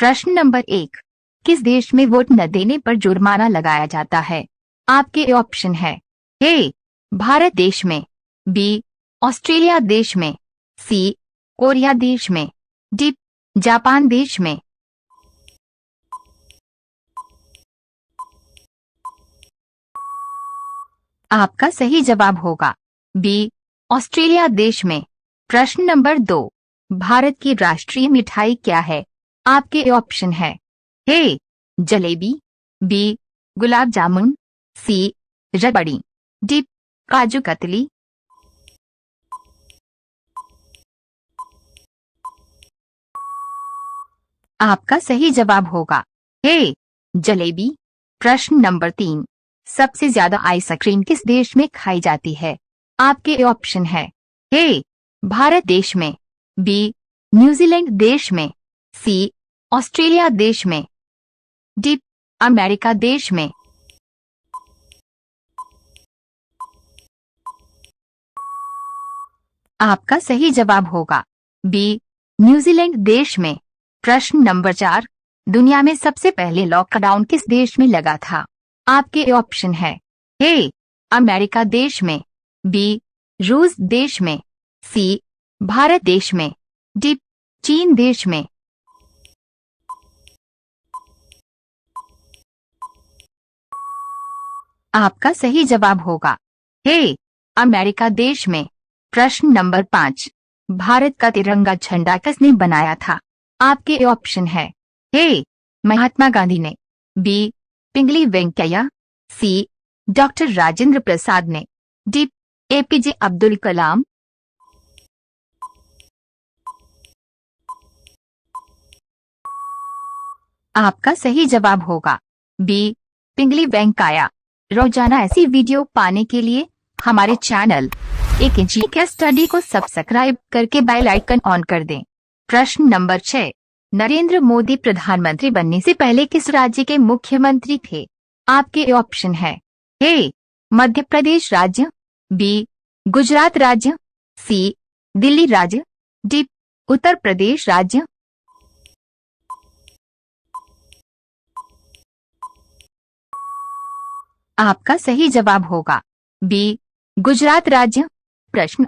प्रश्न नंबर 1, किस देश में वोट न देने पर जुर्माना लगाया जाता है? आपके ऑप्शन है ए भारत देश में, बी ऑस्ट्रेलिया देश में, सी कोरिया देश में, डी जापान देश में। आपका सही जवाब होगा बी ऑस्ट्रेलिया देश में। प्रश्न नंबर 2, भारत की राष्ट्रीय मिठाई क्या है? आपके ऑप्शन है ए जलेबी, बी गुलाब जामुन, सी रबड़ी, डी काजू कतली। आपका सही जवाब होगा ए जलेबी। प्रश्न नंबर 3, सबसे ज्यादा आइसक्रीम किस देश में खाई जाती है? आपके ऑप्शन है ए भारत देश में, बी न्यूजीलैंड देश में, सी ऑस्ट्रेलिया देश में, डी अमेरिका देश में। आपका सही जवाब होगा बी न्यूजीलैंड देश में। प्रश्न नंबर 4, दुनिया में सबसे पहले लॉकडाउन किस देश में लगा था? आपके ऑप्शन है ए अमेरिका देश में, बी रूस देश में, सी भारत देश में, डी चीन देश में। आपका सही जवाब होगा ए अमेरिका देश में। प्रश्न नंबर 5, भारत का तिरंगा झंडा किसने बनाया था? आपके ऑप्शन है ए महात्मा गांधी ने, बी पिंगली वेंकैया, सी डॉक्टर राजेंद्र प्रसाद ने, डी एपीजे अब्दुल कलाम। आपका सही जवाब होगा बी पिंगली वेंकैया। रोजाना ऐसी वीडियो पाने के लिए हमारे चैनल एकेजी के स्टडी को सब्सक्राइब करके बेल आइकन ऑन कर दें। प्रश्न नंबर 6, नरेंद्र मोदी प्रधानमंत्री बनने से पहले किस राज्य के मुख्यमंत्री थे? आपके ऑप्शन है ए मध्य प्रदेश राज्य, बी गुजरात राज्य, सी दिल्ली राज्य, डी उत्तर प्रदेश राज्य। आपका सही जवाब होगा बी गुजरात राज्य। प्रश्न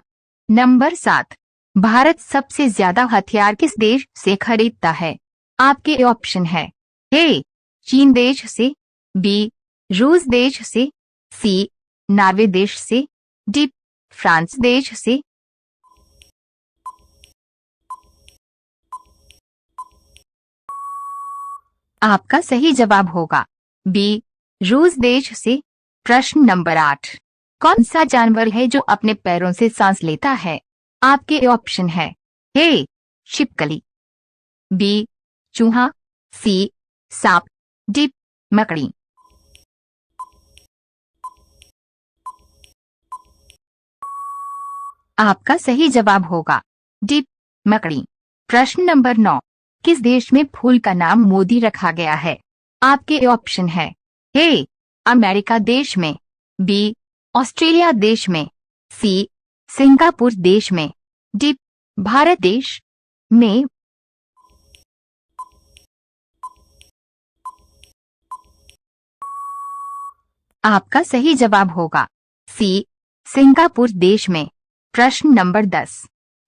नंबर 7, भारत सबसे ज्यादा हथियार किस देश से खरीदता है? आपके ऑप्शन है ए चीन देश से, बी रूस देश से, सी नॉर्वे देश से, डी फ्रांस देश से। आपका सही जवाब होगा बी रूस देश से। प्रश्न नंबर 8, कौन सा जानवर है जो अपने पैरों से सांस लेता है? आपके ऑप्शन है ए छिपकली, बी चूहा, सी सांप, डी मकड़ी। आपका सही जवाब होगा डी मकड़ी। प्रश्न नंबर 9, किस देश में फूल का नाम मोदी रखा गया है? आपके ऑप्शन है ए अमेरिका देश में, बी ऑस्ट्रेलिया देश में, सी सिंगापुर देश में, डी भारत देश में। आपका सही जवाब होगा सी सिंगापुर देश में। प्रश्न नंबर 10,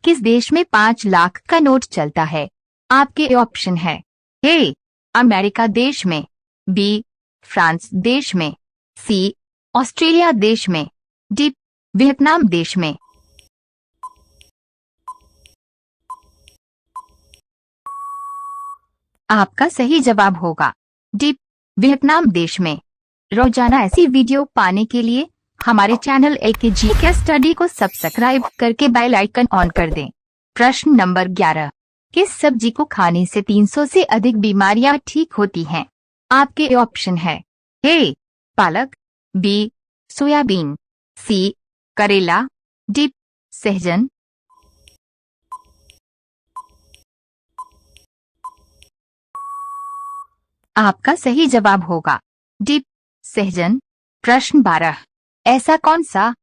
किस देश में 5 लाख का नोट चलता है? आपके ऑप्शन है ए अमेरिका देश में, बी फ्रांस देश में, सी ऑस्ट्रेलिया देश में, डी वियतनाम देश में। आपका सही जवाब होगा डी वियतनाम देश में। रोजाना ऐसी वीडियो पाने के लिए हमारे चैनल एकेजी के स्टडी को सब्सक्राइब करके बेल आइकन ऑन कर दें। प्रश्न नंबर 11, किस सब्जी को खाने से 300 से अधिक बीमारियां ठीक होती हैं? आपके ऑप्शन है ए पालक, बी सोयाबीन, सी करेला, डी सहजन। आपका सही जवाब होगा डी सहजन। प्रश्न 12, ऐसा कौन सा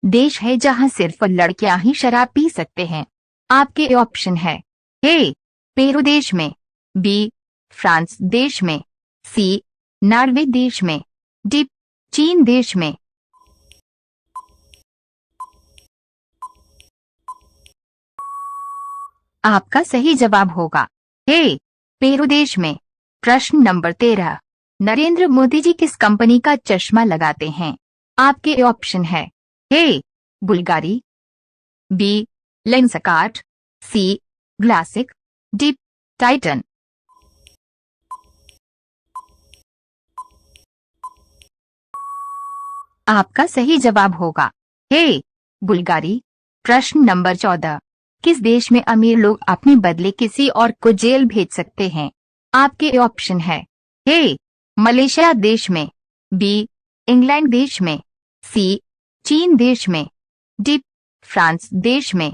देश है जहां सिर्फ लड़कियां ही शराब पी सकते हैं? आपके ऑप्शन है ए पेरू देश में, बी फ्रांस देश में, सी नॉर्वे देश में, डी चीन देश में। आपका सही जवाब होगा ए पेरू देश में। प्रश्न नंबर 13, नरेंद्र मोदी जी किस कंपनी का चश्मा लगाते हैं? आपके ऑप्शन है ए बुल्गारी, बी लेंसकार्ट, सी ग्लासिक, डी टाइटन। आपका सही जवाब होगा ए बुल्गारी। प्रश्न नंबर 14, किस देश में अमीर लोग अपने बदले किसी और को जेल भेज सकते हैं? आपके ऑप्शन है ए मलेशिया देश में, बी इंग्लैंड देश में, सी चीन देश में, डी फ्रांस देश में।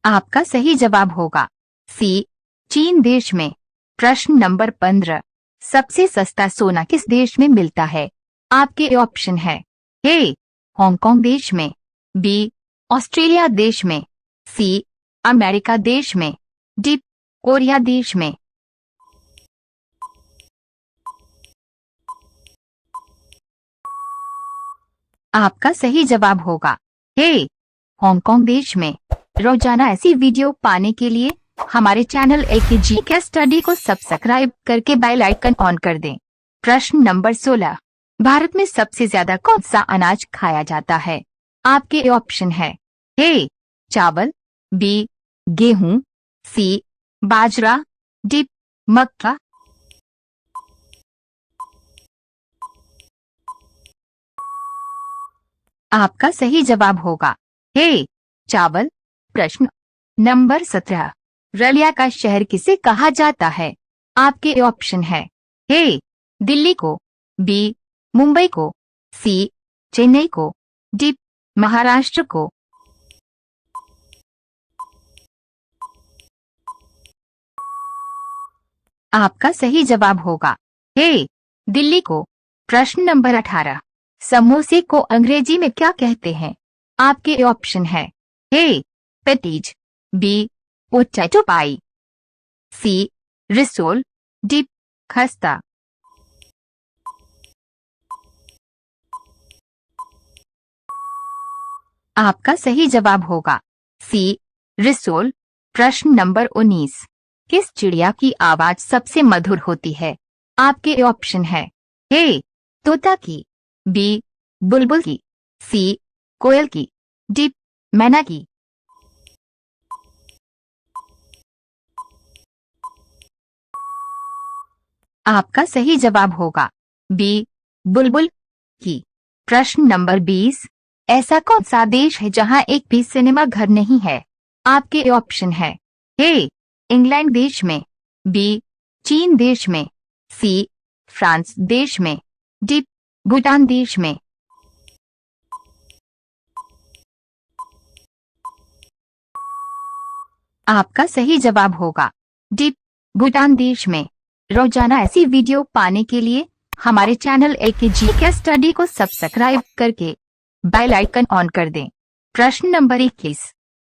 आपका सही जवाब होगा सी चीन देश में। प्रश्न नंबर 15, सबसे सस्ता सोना किस देश में मिलता है? आपके ऑप्शन है ए हांगकांग देश में, बी ऑस्ट्रेलिया देश में, सी अमेरिका देश में, डी कोरिया देश में। आपका सही जवाब होगा ए हांगकांग देश में। रोजाना ऐसी वीडियो पाने के लिए हमारे चैनल एकेजी के स्टडी को सब्सक्राइब करके बेल आइकन ऑन कर दें। प्रश्न नंबर 16, भारत में सबसे ज्यादा कौन सा अनाज खाया जाता है? आपके ऑप्शन है ए चावल, बी गेहूं, सी बाजरा, डी मक्का। आपका सही जवाब होगा ए चावल। प्रश्न नंबर 17, रलिया का शहर किसे कहा जाता है? आपके ऑप्शन है ए दिल्ली को, बी मुंबई को, सी चेन्नई को, डी महाराष्ट्र को। आपका सही जवाब होगा ए दिल्ली को। प्रश्न नंबर 18, समोसे को अंग्रेजी में क्या कहते हैं? आपके ऑप्शन है ए पेटीज, बी पोटैटो पाई, सी रिसोल, डी खस्ता। आपका सही जवाब होगा सी रिसोल। प्रश्न नंबर 19, किस चिड़िया की आवाज सबसे मधुर होती है? आपके ऑप्शन है ए तोता की, बी बुलबुल की, सी कोयल की, डी मैना की। आपका सही जवाब होगा बी बुलबुल की। प्रश्न नंबर 20, ऐसा कौन सा देश है जहां एक भी सिनेमा घर नहीं है? आपके ऑप्शन है ए इंग्लैंड देश में, बी चीन देश में, सी फ्रांस देश में, डी भूटान देश में। आपका सही जवाब होगा डी भूटान देश में। रोजाना ऐसी वीडियो पाने के लिए हमारे चैनल एकेजी के स्टडी को सब्सक्राइब करके बेल आइकन ऑन कर दें। प्रश्न नंबर 21,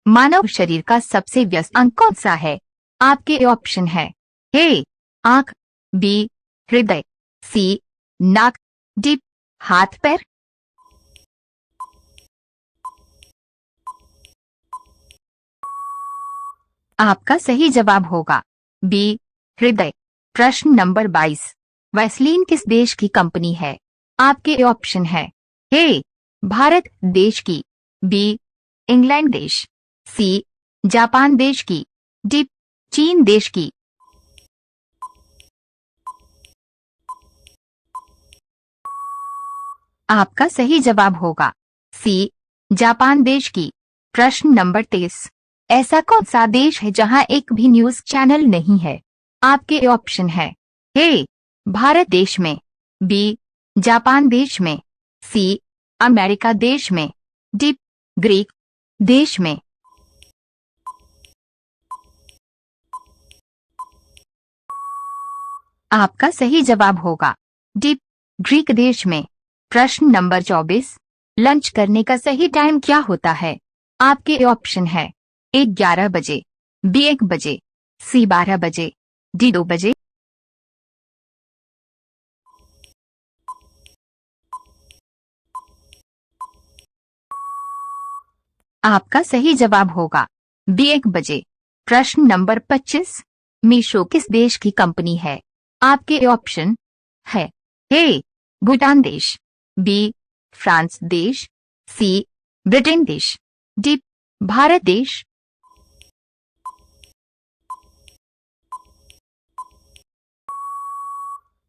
मानव शरीर का सबसे व्यस्त अंग कौन सा है? आपके ऑप्शन है ए आंख, बी हृदय, सी नाक, डी हाथ पैर। आपका सही जवाब होगा बी हृदय। प्रश्न नंबर 22, वैसलीन किस देश की कंपनी है? आपके ऑप्शन है ए भारत देश की, बी इंग्लैंड देश, सी जापान देश की, डी चीन देश की। आपका सही जवाब होगा सी जापान देश की। प्रश्न नंबर 23, ऐसा कौन सा देश है जहां एक भी न्यूज चैनल नहीं है? आपके ऑप्शन है ए भारत देश में, बी जापान देश में, सी अमेरिका देश में, डी ग्रीक देश में। आपका सही जवाब होगा डी ग्रीक देश में। प्रश्न नंबर 24, लंच करने का सही टाइम क्या होता है? आपके ऑप्शन है ए 11 बजे, बी 1 बजे, सी 12 बजे, डी 2 बजे। आपका सही जवाब होगा बी 1 बजे। प्रश्न नंबर 25, मीशो किस देश की कंपनी है? आपके ऑप्शन है ए भूटान देश, बी फ्रांस देश, सी ब्रिटेन देश, डी भारत देश।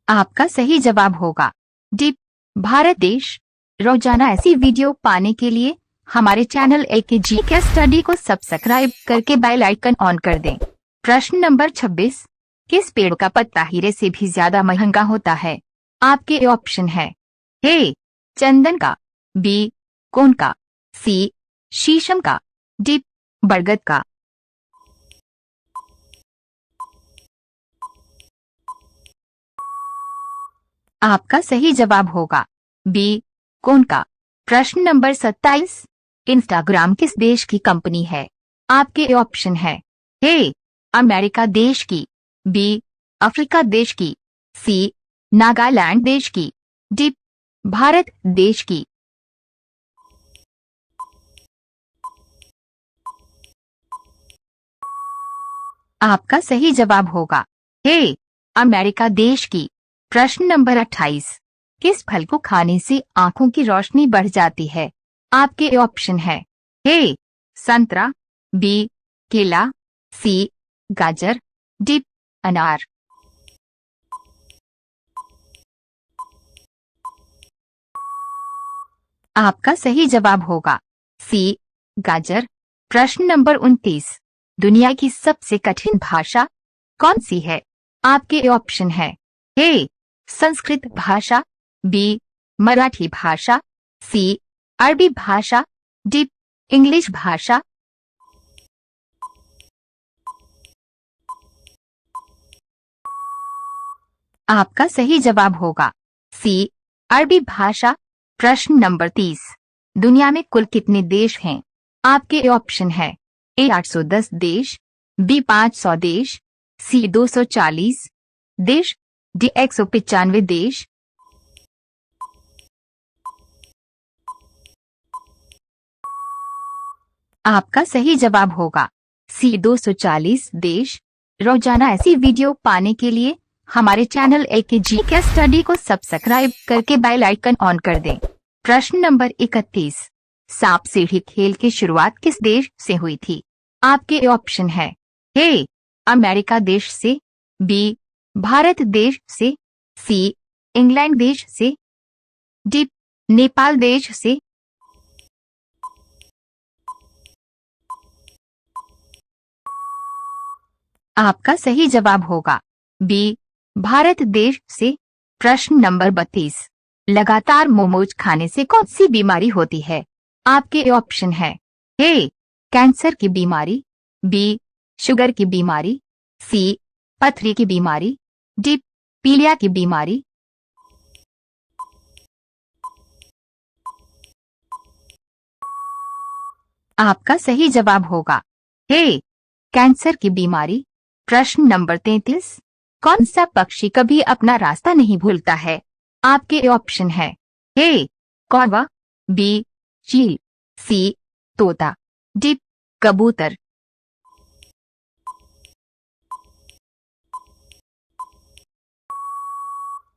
आपका सही जवाब होगा डी भारत देश। रोजाना ऐसी वीडियो पाने के लिए हमारे चैनल एकेजी के स्टडी को सब्सक्राइब करके बेल आइकन ऑन कर दें। प्रश्न नंबर 26, किस पेड़ का पत्ता हीरे से भी ज्यादा महंगा होता है? आपके ऑप्शन है ए चंदन का, बी कोन का, सी शीशम का, डी बरगद का। आपका सही जवाब होगा बी कोन का। प्रश्न नंबर 27, इंस्टाग्राम किस देश की कंपनी है? आपके ऑप्शन है ए अमेरिका देश की, बी अफ्रीका देश की, सी नागालैंड देश की, डी भारत देश की। आपका सही जवाब होगा ए अमेरिका देश की। प्रश्न नंबर 28, किस फल को खाने से आंखों की रोशनी बढ़ जाती है? आपके ऑप्शन है ए संतरा, बी केला, सी गाजर, डी अनार। आपका सही जवाब होगा सी गाजर। प्रश्न नंबर 29, दुनिया की सबसे कठिन भाषा कौन सी है? आपके ऑप्शन है ए संस्कृत भाषा, बी मराठी भाषा, सी अरबी भाषा, डी इंग्लिश भाषा। आपका सही जवाब होगा सी अरबी भाषा। प्रश्न नंबर 30, दुनिया में कुल कितने देश हैं? आपके ऑप्शन है ए 810 देश, बी 500 देश, सी 240 देश, डी 195 देश। आपका सही जवाब होगा सी 240 देश। रोजाना ऐसी वीडियो पाने के लिए हमारे चैनल एकेजी के स्टडी को सब्सक्राइब करके बेल आइकन ऑन कर दें। प्रश्न नंबर 31, सांप सीढ़ी खेल की शुरुआत किस देश से हुई थी? आपके ऑप्शन है ए अमेरिका देश से, बी भारत देश से, सी इंग्लैंड देश से, डी नेपाल देश से। आपका सही जवाब होगा बी भारत देश से। प्रश्न नंबर 32, लगातार मोमोज खाने से कौन सी बीमारी होती है? आपके ऑप्शन है ए कैंसर की बीमारी, बी शुगर की बीमारी, सी पथरी की बीमारी, डी पीलिया की बीमारी। आपका सही जवाब होगा ए कैंसर की बीमारी। प्रश्न नंबर 33, कौन सा पक्षी कभी अपना रास्ता नहीं भूलता है? आपके ऑप्शन है ए कौवा, बी चील, सी तोता, डी कबूतर।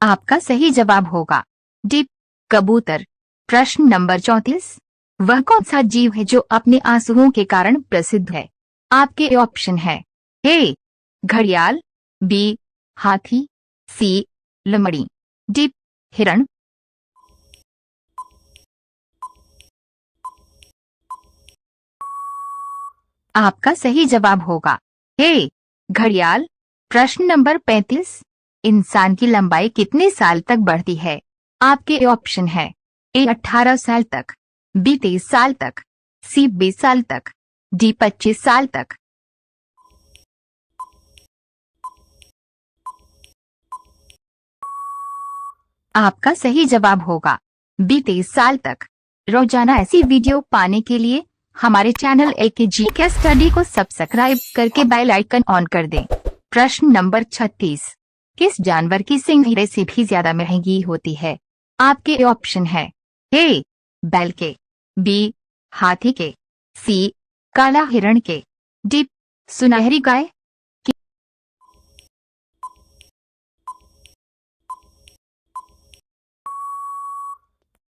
आपका सही जवाब होगा डी कबूतर। प्रश्न नंबर 34, वह कौन सा जीव है जो अपने आंसुओं के कारण प्रसिद्ध है? आपके ऑप्शन है ए घड़ियाल, बी हाथी, सी लमड़ी, डी हिरण। आपका सही जवाब होगा ए घड़ियाल। प्रश्न नंबर 35, इंसान की लंबाई कितने साल तक बढ़ती है? आपके ऑप्शन है ए 18 साल तक, बी 23 साल तक, सी 20 साल तक, डी 25 साल तक। आपका सही जवाब होगा बी 23 साल तक। रोजाना ऐसी वीडियो पाने के लिए हमारे चैनल एकेजी के स्टडी को सब्सक्राइब करके बेल आइकन ऑन कर दें। प्रश्न नंबर 36। किस जानवर की सींग हीरे से भी ज्यादा महंगी होती है? आपके ऑप्शन है ए बैल के, बी हाथी के, सी काला हिरण के, डी सुनहरी गाय।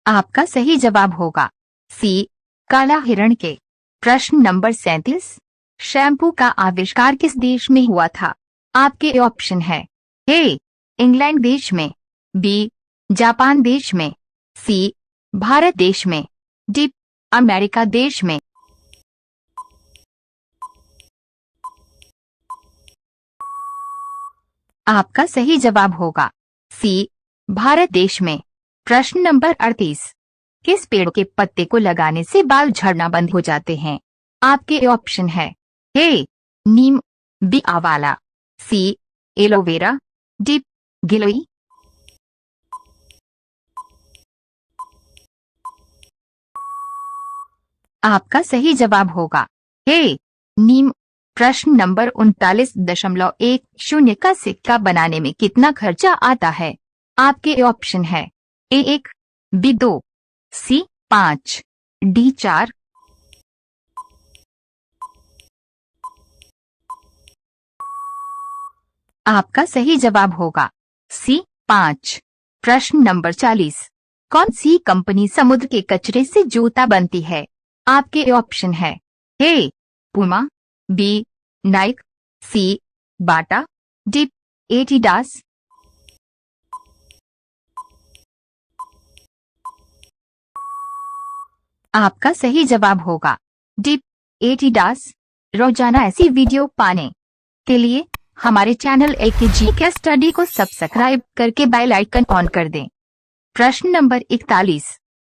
आपका सही जवाब होगा सी काला हिरण के। प्रश्न नंबर 37। शैम्पू का आविष्कार किस देश में हुआ था? आपके ऑप्शन है ए इंग्लैंड देश में, बी जापान देश में, सी भारत देश में, डी अमेरिका देश में। आपका सही जवाब होगा सी भारत देश में। प्रश्न नंबर 38। किस पेड़ के पत्ते को लगाने से बाल झड़ना बंद हो जाते हैं? आपके ऑप्शन है ए नीम, बी आंवला, सी एलोवेरा, डी गिलोई। आपका सही जवाब होगा ए नीम। प्रश्न नंबर 39.10 का सिक्का बनाने में कितना खर्चा आता है? आपके ऑप्शन है ए 1, बी 2, सी 5, डी 4। आपका सही जवाब होगा सी 5। प्रश्न नंबर 40। कौन सी कंपनी समुद्र के कचरे से जूता बनती है? आपके ऑप्शन है ए पुमा, बी नाइक, सी बाटा, डी एडिडास। आपका सही जवाब होगा डी एडिडास। रोजाना ऐसी वीडियो पाने के लिए हमारे चैनल एकेजी के स्टडी को सब्सक्राइब करके बेल आइकन ऑन कर दें। प्रश्न नंबर 41।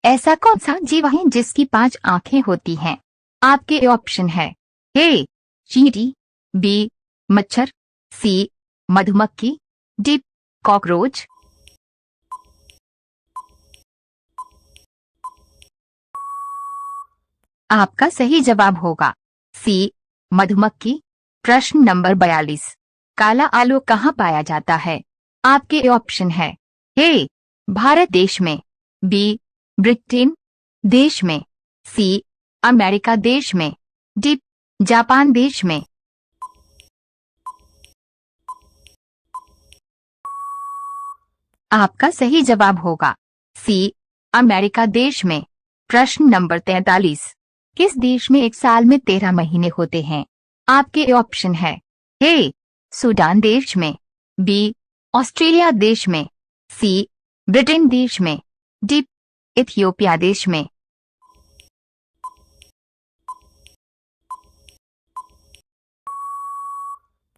ऐसा कौन सा जीव है जिसकी 5 आंखें होती हैं? आपके ऑप्शन है ए चींटी, बी मच्छर, सी मधुमक्खी, डी कॉकरोच। आपका सही जवाब होगा सी मधुमक्खी। प्रश्न नंबर 42। काला आलू कहाँ पाया जाता है? आपके ऑप्शन है ए भारत देश में, बी ब्रिटेन देश में, सी अमेरिका देश में, डी जापान देश में। आपका सही जवाब होगा सी अमेरिका देश में। प्रश्न नंबर 43। किस देश में एक साल में 13 महीने होते हैं? आपके ऑप्शन है ए सूडान देश में, बी ऑस्ट्रेलिया देश में, सी ब्रिटेन देश में, डी इथियोपिया देश में।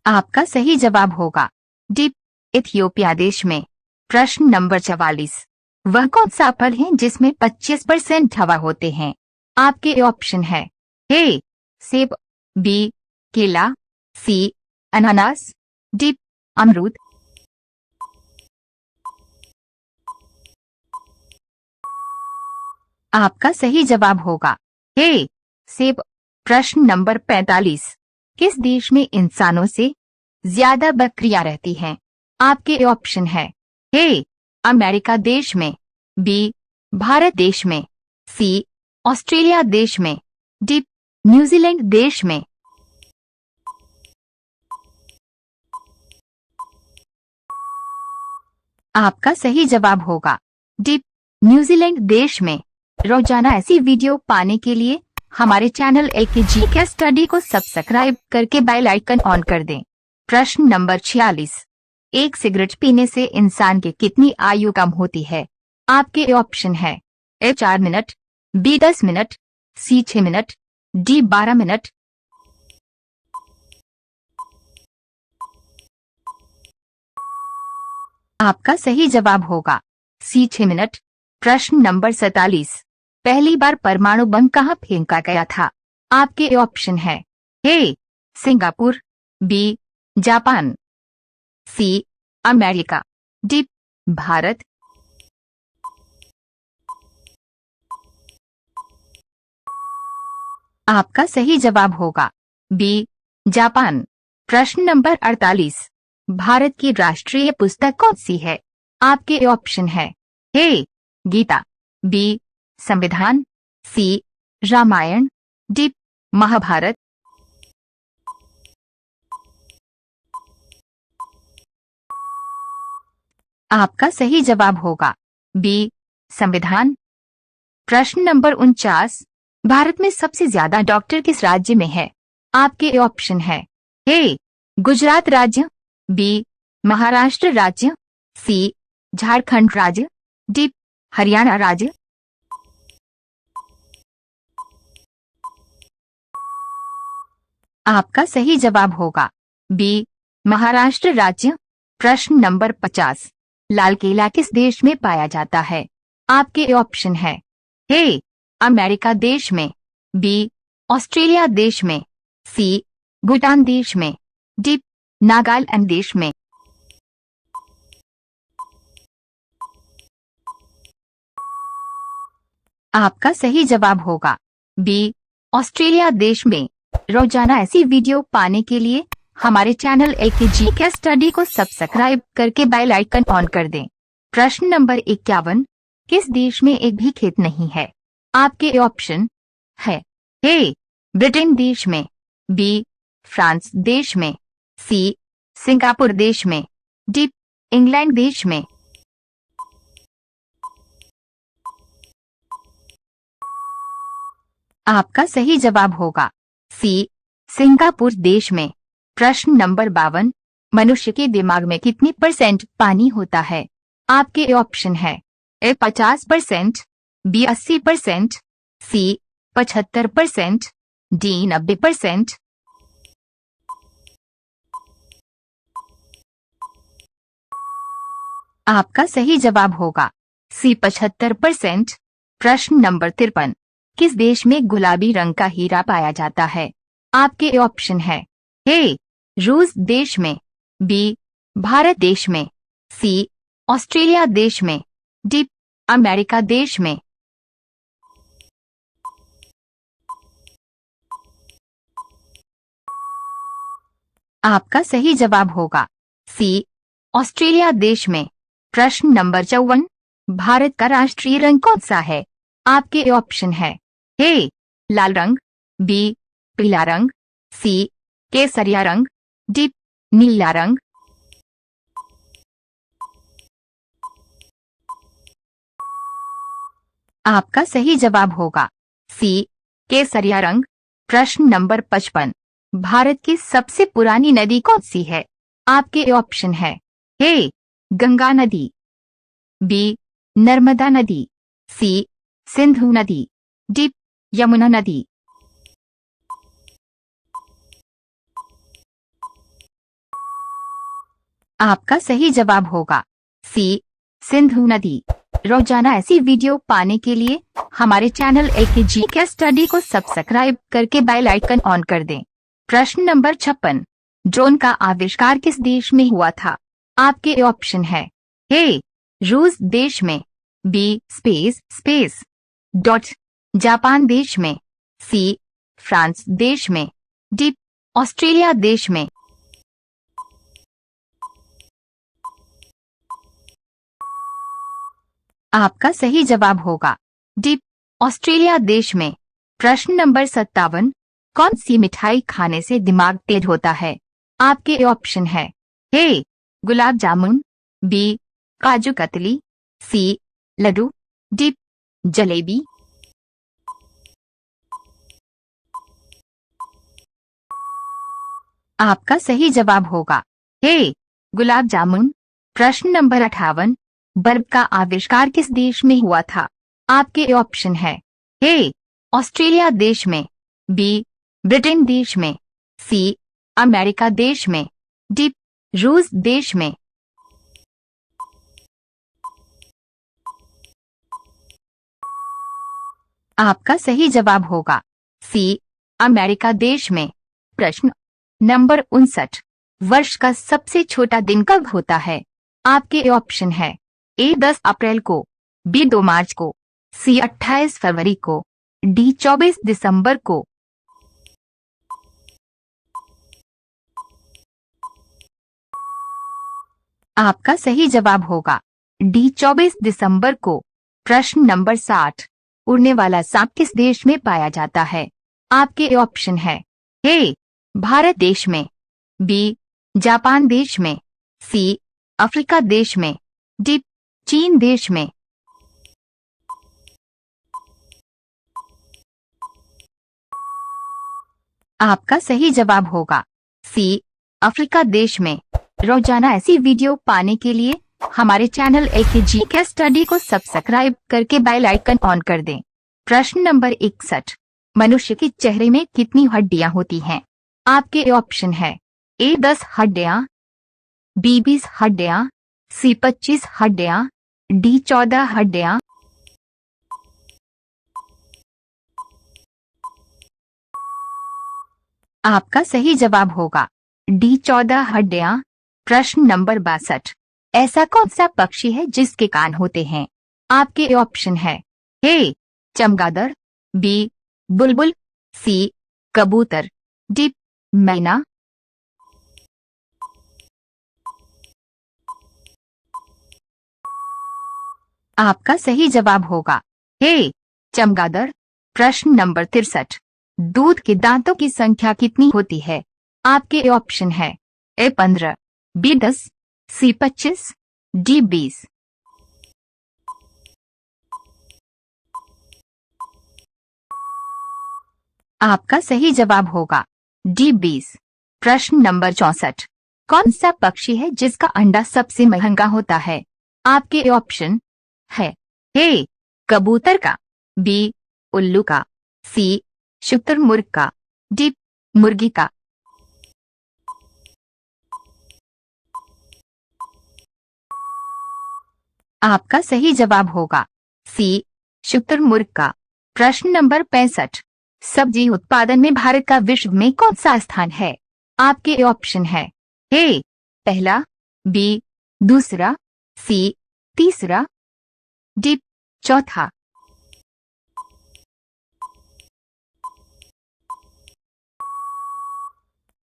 आपका सही जवाब होगा डी इथियोपिया देश में। प्रश्न नंबर 44। वह कौन सा फल है जिसमें 25% हवा होते हैं? आपके ऑप्शन है ए सेब, बी केला, सी अनानास, डी अमरूद। आपका सही जवाब होगा ए सेब। प्रश्न नंबर 45। किस देश में इंसानों से ज्यादा बकरियां रहती हैं? आपके ऑप्शन है ए अमेरिका देश में, बी भारत देश में, सी ऑस्ट्रेलिया देश में, डी न्यूजीलैंड देश में। आपका सही जवाब होगा डी न्यूजीलैंड देश में। रोजाना ऐसी वीडियो पाने के लिए हमारे चैनल एकेजी के स्टडी को सब्सक्राइब करके बेल आइकन ऑन कर दें। प्रश्न नंबर 46। एक सिगरेट पीने से इंसान की कितनी आयु कम होती है? आपके ऑप्शन है ए 4 मिनट, बी 10 मिनट, सी 6 मिनट, डी 12 मिनट। आपका सही जवाब होगा सी 6 मिनट। प्रश्न नंबर 47। पहली बार परमाणु बम कहाँ फेंका गया था? आपके ऑप्शन है A Singapore, B Japan, C America, D Bharat. आपका सही जवाब होगा बी जापान। प्रश्न नंबर 48, भारत की राष्ट्रीय पुस्तक कौन सी है? आपके ऑप्शन है ए गीता, बी संविधान, सी रामायण, डी महाभारत। आपका सही जवाब होगा बी संविधान। प्रश्न नंबर 49, भारत में सबसे ज्यादा डॉक्टर किस राज्य में है? आपके ऑप्शन है ए गुजरात राज्य, बी महाराष्ट्र राज्य, सी झारखंड राज्य, डी हरियाणा राज्य। आपका सही जवाब होगा बी महाराष्ट्र राज्य। प्रश्न नंबर 50, लाल किला किस देश में पाया जाता है? आपके ऑप्शन है ए अमेरिका देश में, बी ऑस्ट्रेलिया देश में, सी भूटान देश में, डी नागालैंड देश में। आपका सही जवाब होगा बी ऑस्ट्रेलिया देश में। रोजाना ऐसी वीडियो पाने के लिए हमारे चैनल एकेजी के स्टडी को सब्सक्राइब करके बेल आइकन ऑन कर दें। प्रश्न नंबर 51, किस देश में एक भी खेत नहीं है? आपके ऑप्शन है ए ब्रिटेन देश में, बी फ्रांस देश में, सी सिंगापुर देश में, डी इंग्लैंड देश में। आपका सही जवाब होगा सी सिंगापुर देश में। प्रश्न नंबर 52, मनुष्य के दिमाग में कितनी % पानी होता है? आपके ऑप्शन है ए 50%, बी 80%, सी 75%, डी 90%। आपका सही जवाब होगा सी 75%। प्रश्न नंबर 53, किस देश में गुलाबी रंग का हीरा पाया जाता है? आपके ऑप्शन है ए रूस देश में, बी भारत देश में, सी ऑस्ट्रेलिया देश में, डी अमेरिका देश में। आपका सही जवाब होगा सी ऑस्ट्रेलिया देश में। प्रश्न नंबर 54, भारत का राष्ट्रीय रंग कौन सा है? आपके ऑप्शन है ए लाल रंग, बी पीला रंग, सी केसरिया रंग, डी नीला रंग। आपका सही जवाब होगा सी केसरिया रंग। प्रश्न नंबर 55, भारत की सबसे पुरानी नदी कौन सी है? आपके ऑप्शन है ए गंगा नदी, बी नर्मदा नदी, सी सिंधु नदी, डी यमुना नदी। आपका सही जवाब होगा सी सिंधु नदी। रोजाना ऐसी वीडियो पाने के लिए हमारे चैनल एकेजी के स्टडी को सब्सक्राइब करके बेल आइकन ऑन कर दें। प्रश्न नंबर 56, ड्रोन का आविष्कार किस देश में हुआ था? आपके ऑप्शन है ए रूस देश में, बी स्पेस डॉट जापान देश में, सी फ्रांस देश में, डी ऑस्ट्रेलिया देश में। आपका सही जवाब होगा डी ऑस्ट्रेलिया देश में। प्रश्न नंबर 57, कौन सी मिठाई खाने से दिमाग तेज होता है? आपके ऑप्शन है ए गुलाब जामुन, बी काजू कतली, सी लड्डू, डी जलेबी। आपका सही जवाब होगा ए गुलाब जामुन। प्रश्न नंबर 58, बल्ब का आविष्कार किस देश में हुआ था? आपके ऑप्शन है ए ऑस्ट्रेलिया देश में, बी ब्रिटेन देश में, सी अमेरिका देश में, डी रूस देश में। आपका सही जवाब होगा सी अमेरिका देश में। प्रश्न नंबर 59, वर्ष का सबसे छोटा दिन कब होता है? आपके ऑप्शन है ए 10 अप्रैल को, बी 2 मार्च को, सी 28 फरवरी को, डी 24 दिसंबर को। आपका सही जवाब होगा डी 24 दिसंबर को। प्रश्न नंबर 60, उड़ने वाला सांप किस देश में पाया जाता है? आपके ऑप्शन है ए भारत देश में, बी जापान देश में, सी अफ्रीका देश में, डी चीन देश में। आपका सही जवाब होगा सी अफ्रीका देश में। रोजाना ऐसी वीडियो पाने के लिए हमारे चैनल एकेजी के स्टडी को सब्सक्राइब करके बेल आइकन ऑन कर दें। प्रश्न नंबर 61, मनुष्य के चेहरे में कितनी हड्डियां होती हैं? आपके ऑप्शन है ए 10 हड्डियां, बी 20 हड्डियां, सी 25 हड्डियां, डी 14 हड्डियां। आपका सही जवाब होगा डी 14 हड्डियां। प्रश्न नंबर 62, ऐसा कौन सा पक्षी है जिसके कान होते हैं? आपके ऑप्शन है ए चमगादड़, बी बुलबुल, सी कबूतर, डी मैना। आपका सही जवाब होगा ए चमगादड़। प्रश्न नंबर 63, दूध के दांतों की संख्या कितनी होती है? आपके ऑप्शन है ए 15, बी 10, सी 25, डी 20। आपका सही जवाब होगा डी 20। प्रश्न नंबर 64, कौन सा पक्षी है जिसका अंडा सबसे महंगा होता है? आपके ऑप्शन है ए कबूतर का, बी उल्लू का, सी शुतुरमुर्ग का, डी मुर्गी का। आपका सही जवाब होगा सी शुतुरमुर्ग का। प्रश्न नंबर 65, सब्जी उत्पादन में भारत का विश्व में कौन सा स्थान है? आपके ऑप्शन है ए पहला, बी दूसरा, सी तीसरा, डी चौथा।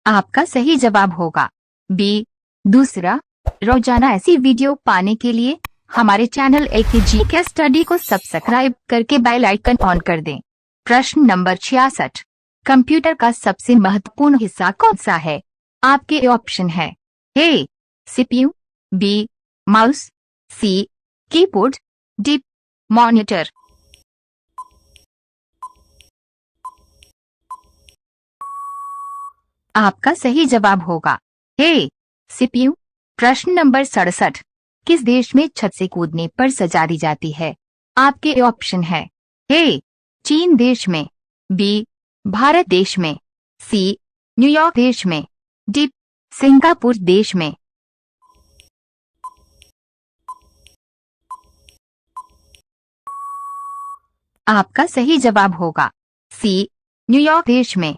आपका सही जवाब होगा बी दूसरा। रोजाना ऐसी वीडियो पाने के लिए हमारे चैनल एकेजी के स्टडी को सब्सक्राइब करके बेल आइकन ऑन कर दें। प्रश्न नंबर 66, कंप्यूटर का सबसे महत्वपूर्ण हिस्सा कौन सा है? आपके ऑप्शन है ए सीपीयू, बी माउस, सी कीबोर्ड, डी मॉनिटर। आपका सही जवाब होगा ए सीपीयू। प्रश्न नंबर 67, किस देश में छत से कूदने पर सजा दी जाती है? आपके ऑप्शन है ए चीन देश में, बी भारत देश में, सी न्यूयॉर्क देश में, डी सिंगापुर देश में। आपका सही जवाब होगा सी न्यूयॉर्क देश में।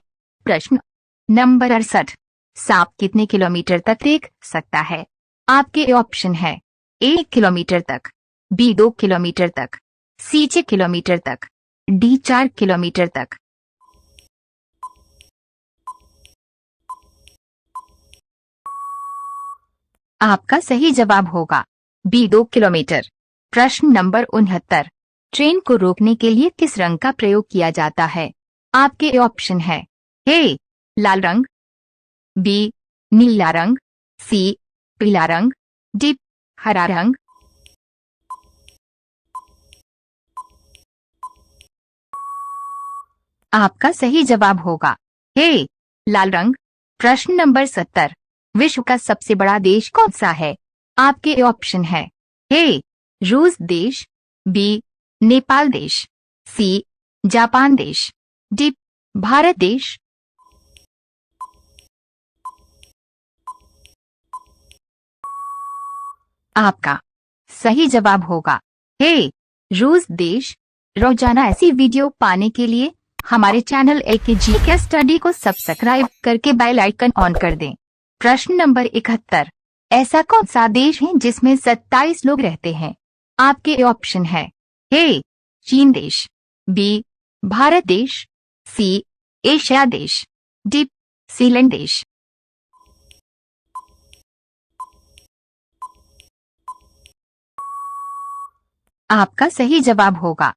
प्रश्न नंबर 68, सांप कितने किलोमीटर तक देख सकता है? आपके ऑप्शन है ए 1 किलोमीटर तक, बी 2 किलोमीटर तक, सी 6 किलोमीटर तक, डी 4 किलोमीटर तक। आपका सही जवाब होगा बी 2 किलोमीटर। प्रश्न नंबर 69, ट्रेन को रोकने के लिए किस रंग का प्रयोग किया जाता है? आपके ऑप्शन है ए लाल रंग, बी नीला रंग, सी पीला रंग, डी हरा रंग। आपका सही जवाब होगा ए लाल रंग। प्रश्न नंबर 70, विश्व का सबसे बड़ा देश कौन सा है? आपके ऑप्शन है ए रूस देश, बी नेपाल देश, सी जापान देश, डी भारत देश। आपका सही जवाब होगा ए रूस देश। रोजाना ऐसी वीडियो पाने के लिए हमारे चैनल एकेजी के स्टडी को सब्सक्राइब करके बेल आइकन ऑन कर दें। प्रश्न नंबर 71, ऐसा कौन सा देश है जिसमें 27 लोग रहते हैं? आपके ऑप्शन है ए चीन देश, बी भारत देश, सी एशिया देश, डी सीलैंड देश। आपका सही जवाब होगा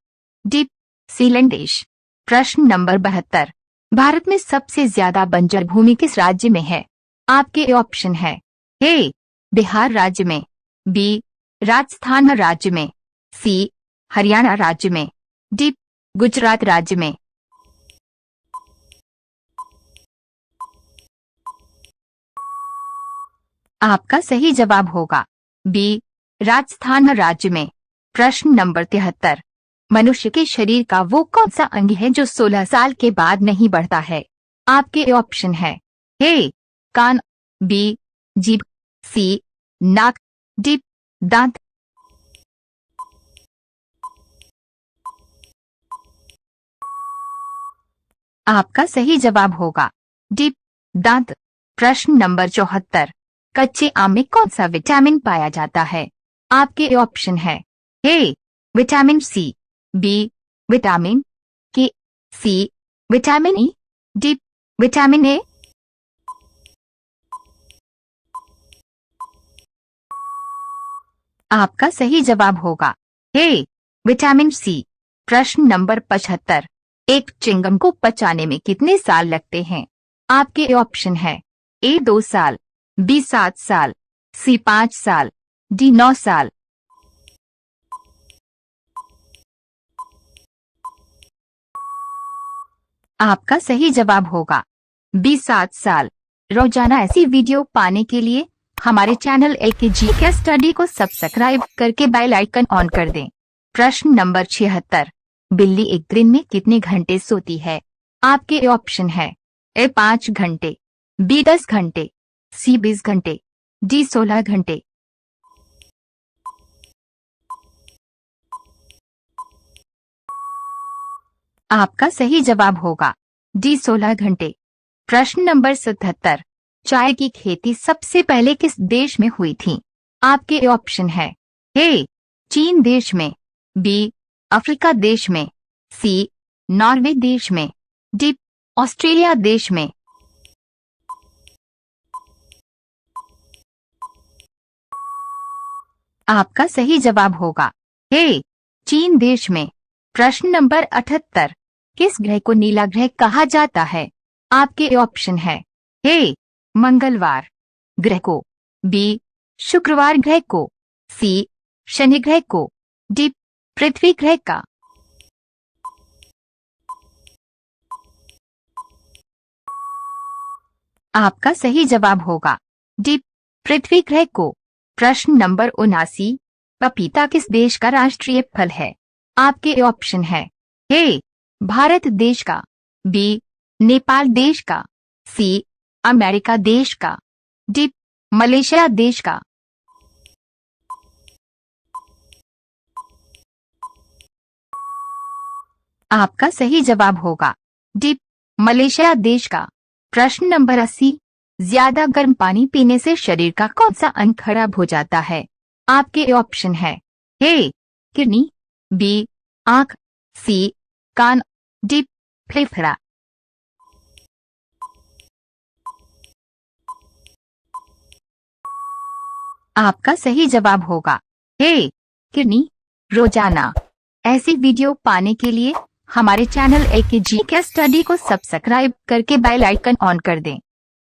डी सीलैंडेश। प्रश्न नंबर 72। भारत में सबसे ज्यादा बंजर भूमि किस राज्य में है? आपके ऑप्शन है ए बिहार राज्य में, बी राजस्थान राज्य में, सी हरियाणा राज्य में, डी गुजरात राज्य में। आपका सही जवाब होगा बी राजस्थान राज्य में। प्रश्न नंबर 73। मनुष्य के शरीर का वो कौन सा अंग है जो 16 साल के बाद नहीं बढ़ता है? आपके ऑप्शन है ए कान, बी जीभ, सी नाक, डी दांत। आपका सही जवाब होगा डी दांत। प्रश्न नंबर 74। कच्चे आम में कौन सा विटामिन पाया जाता है? आपके ऑप्शन है A vitamin C, B vitamin K, C vitamin E, D vitamin A. आपका सही जवाब होगा ए विटामिन सी। प्रश्न नंबर 75। एक चिंगम को पचाने में कितने साल लगते हैं? आपके ऑप्शन है ए 2 साल, बी 7 साल, सी 5 साल, डी 9 साल। आपका सही जवाब होगा बी 7 साल। रोजाना ऐसी वीडियो पाने के लिए हमारे चैनल एकेजी के स्टडी को सब्सक्राइब करके बेल आइकन ऑन कर दें। प्रश्न नंबर 76। बिल्ली एक दिन में कितने घंटे सोती है? आपके ऑप्शन है ए 5 घंटे, बी 10 घंटे, सी 20 घंटे, डी 16 घंटे। आपका सही जवाब होगा डी 16 घंटे। प्रश्न नंबर 77। चाय की खेती सबसे पहले किस देश में हुई थी? आपके ऑप्शन है ए चीन देश में, बी अफ्रीका देश में, सी नॉर्वे देश में, डी ऑस्ट्रेलिया देश में। आपका सही जवाब होगा ए चीन देश में। प्रश्न नंबर 78। किस ग्रह को नीला ग्रह कहा जाता है? आपके ऑप्शन है ए मंगलवार ग्रह को, बी शुक्रवार ग्रह को, सी शनि ग्रह को, डी पृथ्वी ग्रह का। आपका सही जवाब होगा डी पृथ्वी ग्रह को। प्रश्न नंबर 79। पपीता किस देश का राष्ट्रीय फल है? आपके ऑप्शन है ए भारत देश का, बी नेपाल देश का, सी अमेरिका देश का, डी मलेशिया देश का। आपका सही जवाब होगा डी मलेशिया देश का। प्रश्न नंबर 80। ज्यादा गर्म पानी पीने से शरीर का कौन सा अंग खराब हो जाता है? आपके ऑप्शन है ए किडनी, बी आंख, सी कान, डी फेफड़ा। आपका सही जवाब होगा ए किडनी। रोजाना ऐसी वीडियो पाने के लिए हमारे चैनल एकेजी के स्टडी को सब्सक्राइब करके बेल आइकन ऑन कर दें।